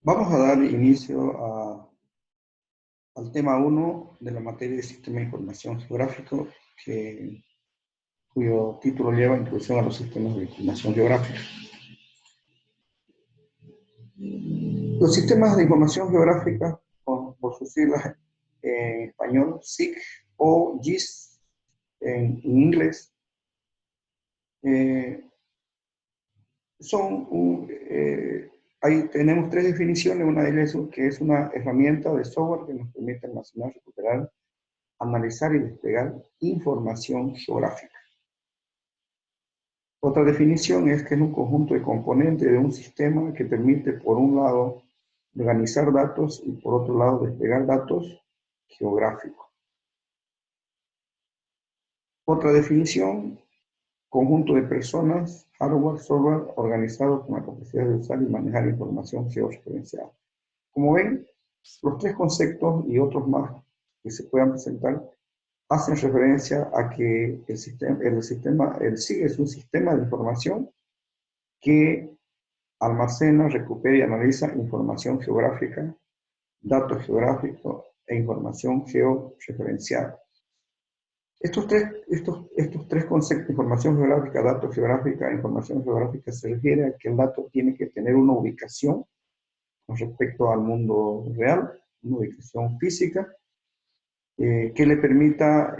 Vamos a dar inicio al tema 1 de la materia de Sistema de Información Geográfico, cuyo título lleva Introducción a los Sistemas de Información Geográfica. Los sistemas de información geográfica, por sus siglas en español, SIG o GIS en inglés, ahí tenemos tres definiciones. Una de ellas que es una herramienta de software que nos permite almacenar, recuperar, analizar y desplegar información geográfica. Otra definición es que es un conjunto de componentes de un sistema que permite, por un lado, organizar datos y, por otro lado, desplegar datos geográficos. Otra definición: conjunto de personas, hardware, software, organizado con la capacidad de usar y manejar información georreferenciada. Como ven, los tres conceptos y otros más que se puedan presentar hacen referencia a que el SIG es un sistema de información que almacena, recupera y analiza información geográfica, datos geográficos e información georreferenciada. Estos tres conceptos, información geográfica, datos geográfica e información geográfica, se refiere a que el dato tiene que tener una ubicación con respecto al mundo real, una ubicación física, que le permita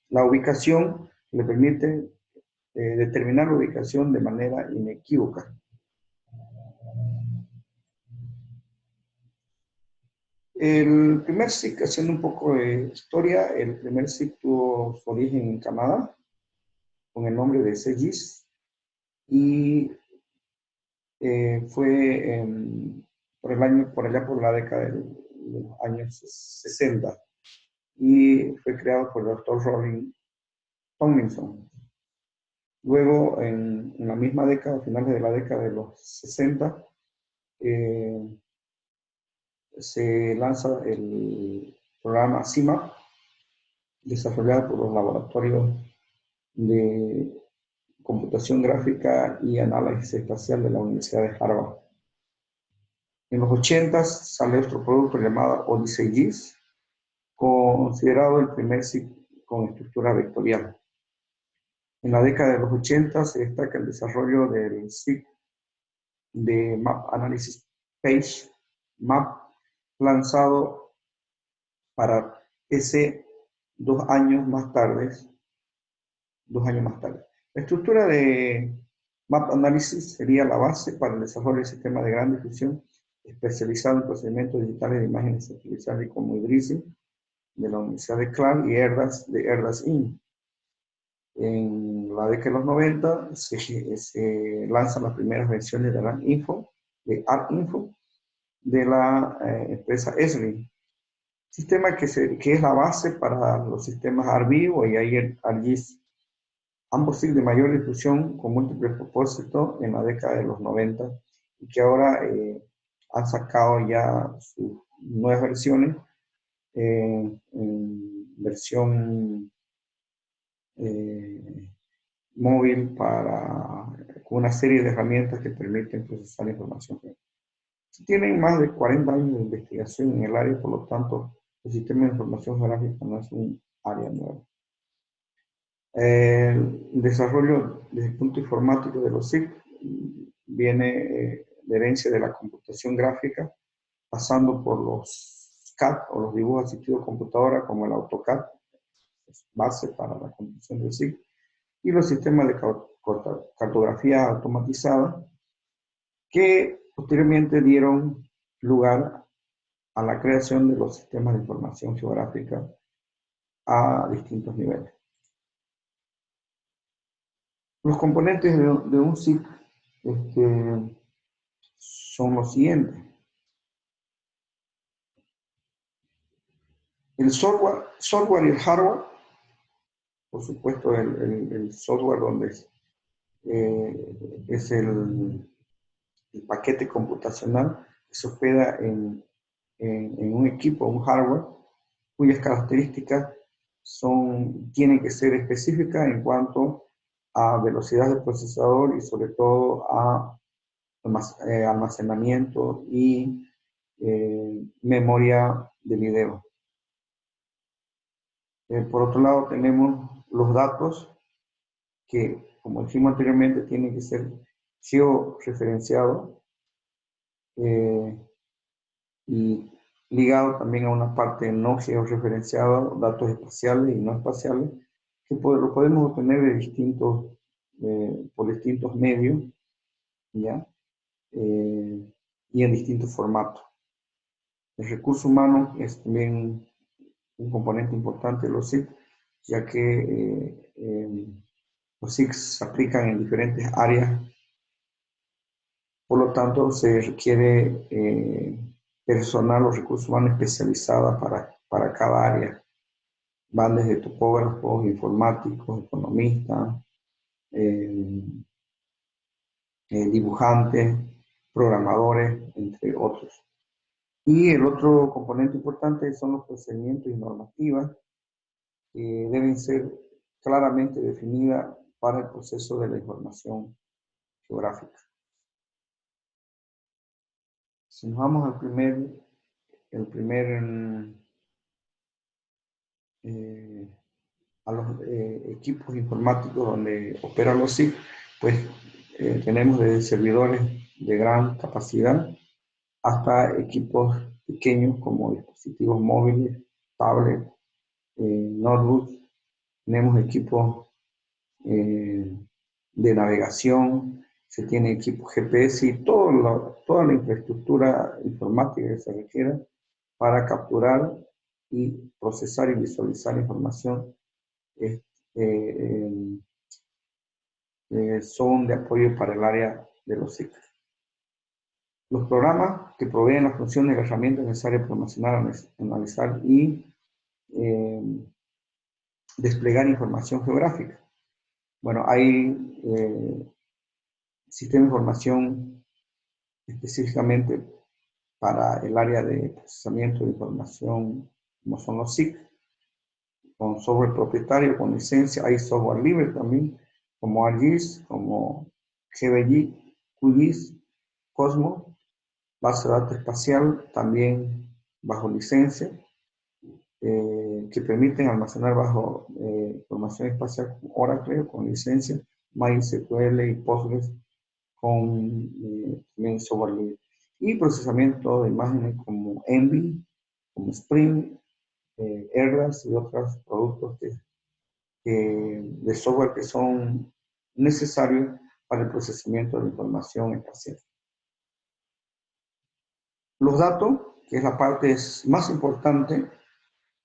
la ubicación, le permite determinar la ubicación de manera inequívoca. El primer SIG, haciendo un poco de historia, el primer SIG tuvo su origen en Canadá, con el nombre de CGIS, y fue por la década de los años 60, y fue creado por el doctor Robin Tomlinson. Luego, en la misma década, a finales de la década de los 60, se lanza el programa CIMAP, desarrollado por los laboratorios de computación gráfica y análisis espacial de la Universidad de Harvard. En los 80 sale otro producto llamado Odyssey GIS, considerado el primer SIG con estructura vectorial. En la década de los 80 se destaca el desarrollo del SIG de Map Analysis Page, MAP, lanzado para PC 2 años más tarde. La estructura de Map Analysis sería la base para el desarrollo del sistema de gran difusión especializado en procedimientos digitales de imágenes artificiales como IDRISI de la Universidad de Clark y ERDAS de ERDAS Inc. En la década de los 90 se lanzan las primeras versiones de ArcInfo de la empresa Esri, sistema que es la base para los sistemas ARVivo y ARGIS, ambos SIG de mayor difusión con múltiples propósitos en la década de los 90 y que ahora han sacado ya sus nuevas versiones en versión móvil con una serie de herramientas que permiten procesar información. Tienen más de 40 años de investigación en el área, por lo tanto, el sistema de información geográfica no es un área nueva. El desarrollo desde el punto informático de los SIG viene de herencia de la computación gráfica, pasando por los CAD o los dibujos asistidos a computadora, como el AutoCAD, es base para la computación del SIG, y los sistemas de cartografía automatizada, que posteriormente dieron lugar a la creación de los sistemas de información geográfica a distintos niveles. Los componentes de un SIG son los siguientes. El software y el hardware, por supuesto el software donde es el paquete computacional que se hospeda en un equipo, un hardware, cuyas características tienen que ser específicas en cuanto a velocidad del procesador y sobre todo a almacenamiento y memoria de video. Por otro lado, tenemos los datos que, como dijimos anteriormente, tienen que ser georreferenciados y ligado también a una parte no georreferenciada, datos espaciales y no espaciales, que lo podemos obtener por distintos medios, ¿ya? Y en distintos formatos. El recurso humano es también un componente importante de los SIC, ya que los SIC se aplican en diferentes áreas, por lo tanto se requiere personal o recursos humanos especializada para cada área. Van desde topógrafos, informáticos, economistas, dibujantes, programadores, entre otros. Y el otro componente importante son los procedimientos y normativas que deben ser claramente definidas para el proceso de la información geográfica. Si nos vamos al primer a los equipos informáticos donde operan los SIC, pues tenemos desde servidores de gran capacidad hasta equipos pequeños como dispositivos móviles, tablets, notebooks. Tenemos equipos de navegación, se tiene equipos GPS y toda la infraestructura informática que se requiera para capturar y procesar y visualizar información son de apoyo para el área de los SIC. Los programas que proveen las funciones y las herramientas necesarias para almacenar, analizar y desplegar información geográfica. Bueno, hay sistemas de información específicamente para el área de procesamiento de información, como son los SIC, con software propietario, con licencia. Hay software libre también, como ArcGIS, como GBG, QGIS, Cosmos, base de datos espacial, también bajo licencia, que permiten almacenar bajo información espacial con Oracle, con licencia, MySQL y Postgres, con también software libre. Y procesamiento de imágenes como Envy, como Spring, Airglass y otros productos de software que son necesarios para el procesamiento de información espacial. Los datos, que es la parte más importante,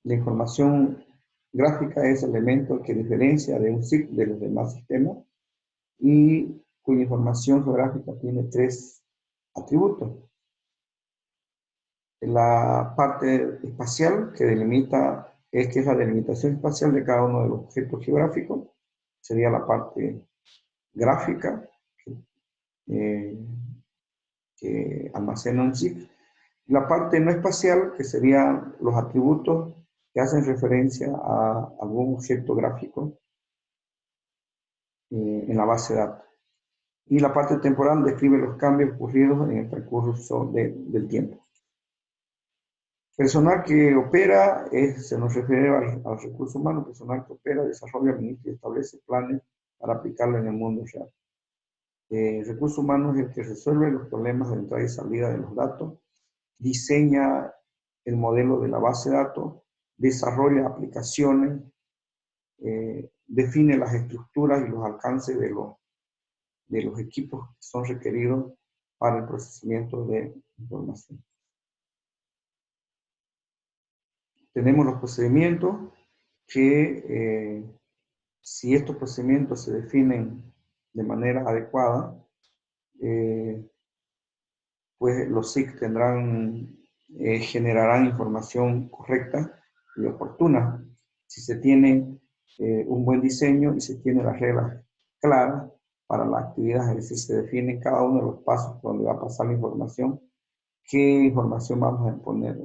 la información gráfica es el elemento que diferencia de un SIC de los demás sistemas y cuya información geográfica tiene 3 atributos. La parte espacial, que es la delimitación espacial de cada uno de los objetos geográficos, sería la parte gráfica que almacena un SIC. La parte no espacial, que serían los atributos que hacen referencia a algún objeto gráfico en la base de datos. Y la parte temporal describe los cambios ocurridos en el transcurso del tiempo. Personal que opera, se nos refiere al recurso humano, personal que opera, desarrolla, administra y establece planes para aplicarlo en el mundo real. El recurso humano es el que resuelve los problemas de entrada y salida de los datos, diseña el modelo de la base de datos, desarrolla aplicaciones, define las estructuras y los alcances de los equipos que son requeridos para el procesamiento de información. Tenemos los procedimientos que, si estos procedimientos se definen de manera adecuada, pues los SIC generarán información correcta y oportuna. Si se tiene un buen diseño y se tienen las reglas claras para la actividad, es decir, se define cada uno de los pasos por donde va a pasar la información, qué información vamos a poner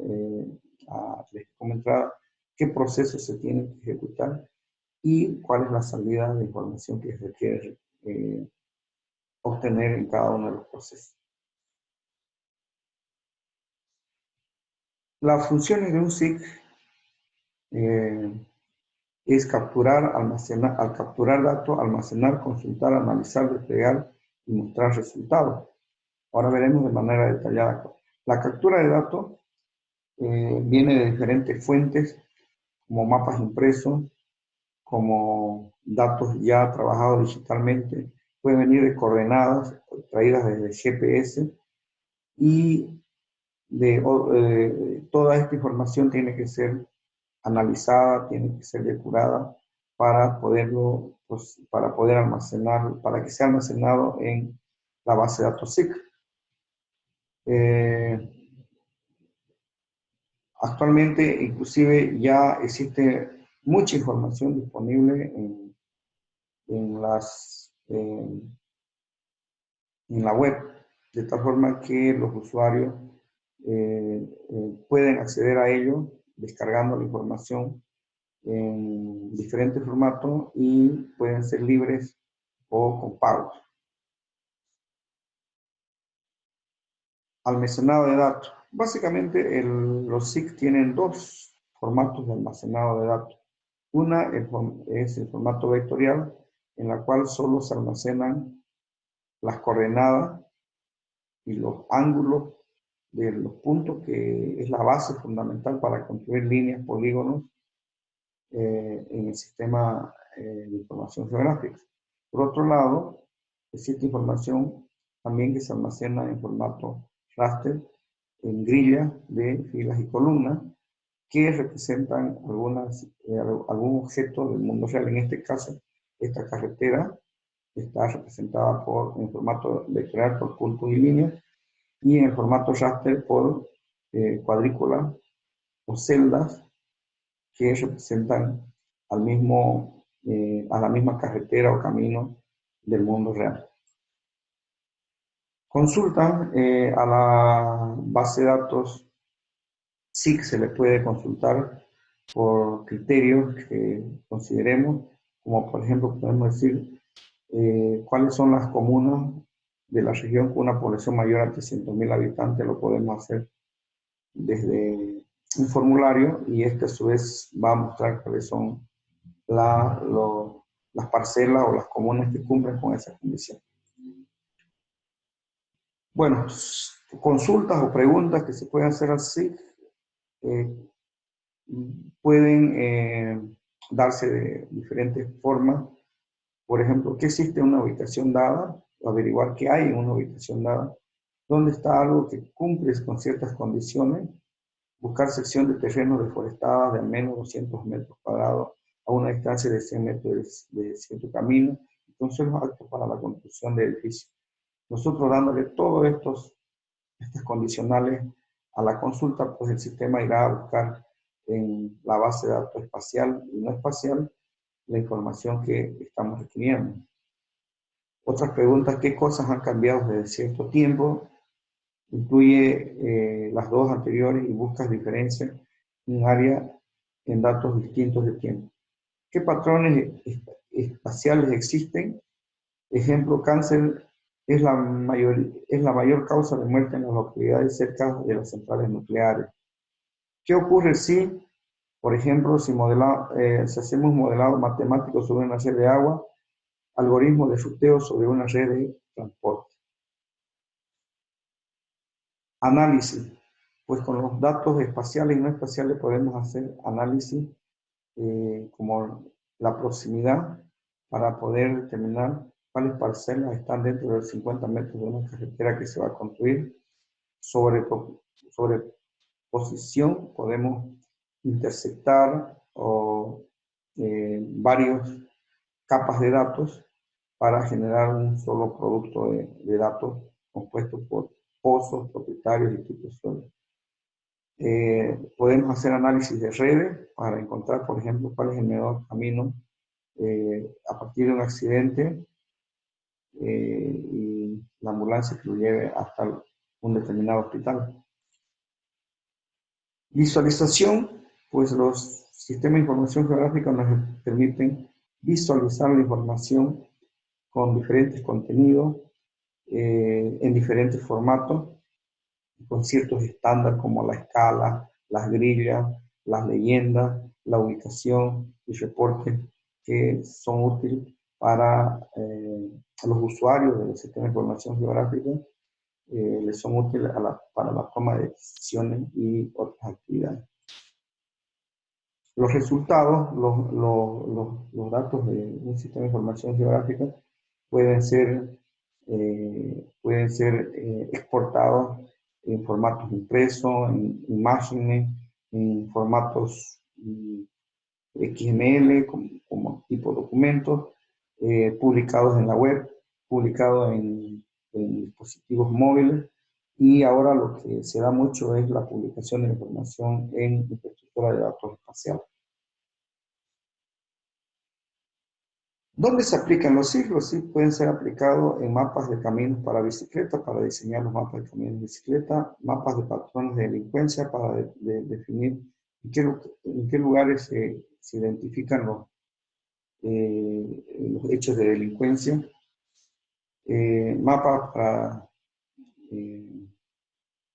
como entrada, qué procesos se tienen que ejecutar y cuál es la salida de información que se requiere obtener en cada uno de los procesos. Las funciones de un SIG es capturar, almacenar, al capturar datos, almacenar, consultar, analizar, desplegar y mostrar resultados. Ahora veremos de manera detallada. La captura de datos viene de diferentes fuentes, como mapas impresos, como datos ya trabajados digitalmente, puede venir de coordenadas traídas desde GPS y toda esta información tiene que ser analizada, tiene que ser depurada para poderlo, pues, para poder almacenar, para que sea almacenado en la base de datos SIG. Actualmente, inclusive, ya existe mucha información disponible en en la web, de tal forma que los usuarios pueden acceder a ello descargando la información en diferentes formatos y pueden ser libres o con pagos. Almacenado de datos. Básicamente los SIG tienen dos formatos de almacenado de datos. Una es el formato vectorial, en la cual solo se almacenan las coordenadas y los ángulos de los puntos, que es la base fundamental para construir líneas, polígonos en el sistema de información geográfica. Por otro lado, existe información también que se almacena en formato raster, en grillas de filas y columnas, que representan algún objeto del mundo real. En este caso, esta carretera está representada en formato vectorial por puntos y líneas, y en el formato raster por cuadrículas o celdas que representan a la misma carretera o camino del mundo real. Consultan a la base de datos SIG, se le puede consultar por criterios que consideremos, como por ejemplo podemos decir cuáles son las comunas de la región con una población mayor a 300.000 habitantes. Lo podemos hacer desde un formulario y este a su vez va a mostrar cuáles son las parcelas o las comunas que cumplen con esa condición. Bueno, consultas o preguntas que se pueden hacer al SIG pueden darse de diferentes formas. Por ejemplo, ¿qué existe en una ubicación dada? Averiguar qué hay en una ubicación dada. ¿Dónde está algo que cumple con ciertas condiciones? Buscar sección de terreno deforestada de al menos 200 metros cuadrados a una distancia de 100 metros de cierto camino. Entonces, los actos para la construcción de edificios. Nosotros dándole todos estas condicionales a la consulta, pues el sistema irá a buscar en la base de datos espacial y no espacial la información que estamos requiriendo. Otras preguntas: ¿qué cosas han cambiado desde cierto tiempo? Incluye las dos anteriores y buscas diferencias en área en datos distintos de tiempo. ¿Qué patrones espaciales existen? Ejemplo, cáncer es la mayor causa de muerte en las localidades cerca de las centrales nucleares. ¿Qué ocurre si, por ejemplo, si hacemos modelado matemático sobre una red de agua, algoritmo de ruteo sobre una red de transporte? Análisis. Pues con los datos espaciales y no espaciales podemos hacer análisis como la proximidad para poder determinar cuáles parcelas están dentro de los 50 metros de una carretera que se va a construir. Sobre posición podemos interceptar varias capas de datos para generar un solo producto de datos compuesto por pozos, propietarios y tipos de suelo. Podemos hacer análisis de redes para encontrar, por ejemplo, cuál es el mejor camino a partir de un accidente y la ambulancia que lo lleve hasta un determinado hospital. Visualización, pues los sistemas de información geográfica nos permiten visualizar la información con diferentes contenidos, en diferentes formatos, con ciertos estándares como la escala, las grillas, las leyendas, la ubicación y reportes que son útiles para los usuarios del sistema de información geográfica, les son útiles para la toma de decisiones y otras actividades. Los resultados, los datos de un sistema de información geográfica pueden ser, exportados en formatos impresos, en imágenes, en formatos XML como tipo documentos, publicados en la web, publicados en dispositivos móviles, y ahora lo que se da mucho es la publicación de información en infraestructura de datos espacial. ¿Dónde se aplican los SIG? Los SIG pueden ser aplicados en mapas de caminos para bicicleta, para diseñar los mapas de caminos de bicicleta, mapas de patrones de delincuencia para definir en qué lugares se identifican los hechos de delincuencia, mapas para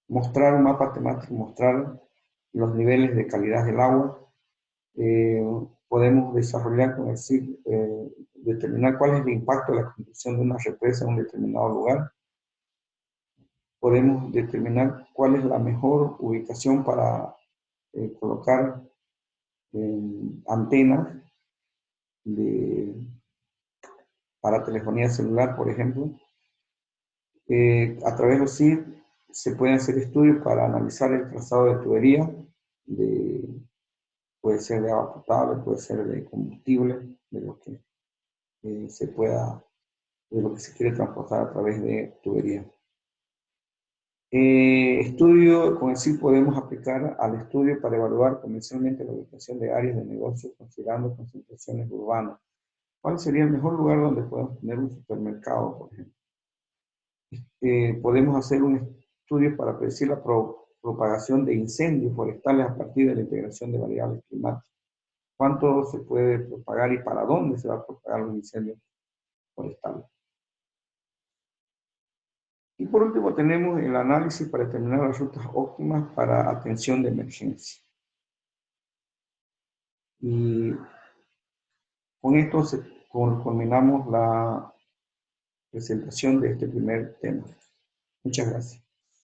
mostrar un mapa temático, mostrar los niveles de calidad del agua. Podemos desarrollar con el SIG, determinar cuál es el impacto de la construcción de una represa en un determinado lugar. Podemos determinar cuál es la mejor ubicación para colocar antenas para telefonía celular, por ejemplo. A través de los SIG se pueden hacer estudios para analizar el trazado de tubería, puede ser de agua potable, puede ser de combustible, de lo que de lo que se quiere transportar a través de tubería. Estudio, con el SIG podemos aplicar al estudio para evaluar convencionalmente la ubicación de áreas de negocio considerando concentraciones urbanas. ¿Cuál sería el mejor lugar donde podemos tener un supermercado, por ejemplo? Podemos hacer un estudio para predecir la propagación de incendios forestales a partir de la integración de variables climáticas. ¿Cuánto se puede propagar y para dónde se va a propagar los incendios forestales? Y por último tenemos el análisis para determinar las rutas óptimas para atención de emergencia. Y con esto culminamos la presentación de este primer tema. Muchas gracias.